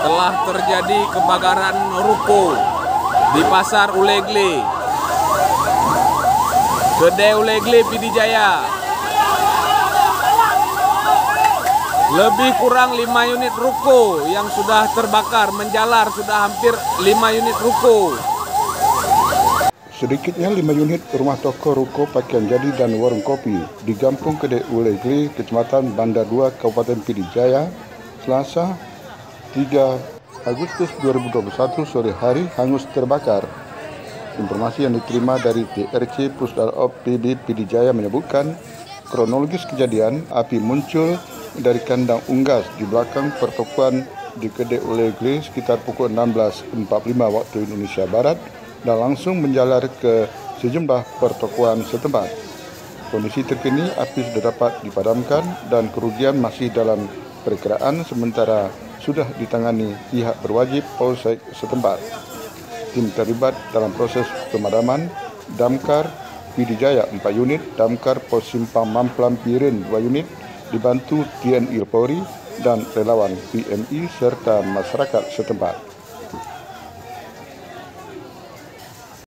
telah terjadi kebakaran ruko di Pasar Ulegle, Kedai Ulegle Pidijaya. Lebih kurang 5 unit ruko yang sudah terbakar, menjalar, sudah hampir 5 unit ruko. Sedikitnya 5 unit rumah toko, ruko, pakaian jadi, dan warung kopi di Kampung Kedai Ulegle, Kecamatan Banda 2, Kabupaten Pidijaya, Selasa 3 Agustus 2021 sore hari hangus terbakar. Informasi yang diterima dari TRC Pusdalop PB Pidijaya menyebutkan kronologis kejadian api muncul dari kandang unggas di belakang pertokoan di Kedai Ulegle sekitar pukul 16.45 waktu Indonesia Barat dan langsung menjalar ke sejumlah pertokoan setempat. Kondisi terkini api sudah dapat dipadamkan dan kerugian masih dalam perkiraan sementara sudah ditangani pihak berwajib polsek setempat. Tim terlibat dalam proses pemadaman Damkar Pidijaya 4 unit, Damkar Pos Simpang Mamplam Piren 2 unit, dibantu TNI Polri dan relawan PMI serta masyarakat setempat.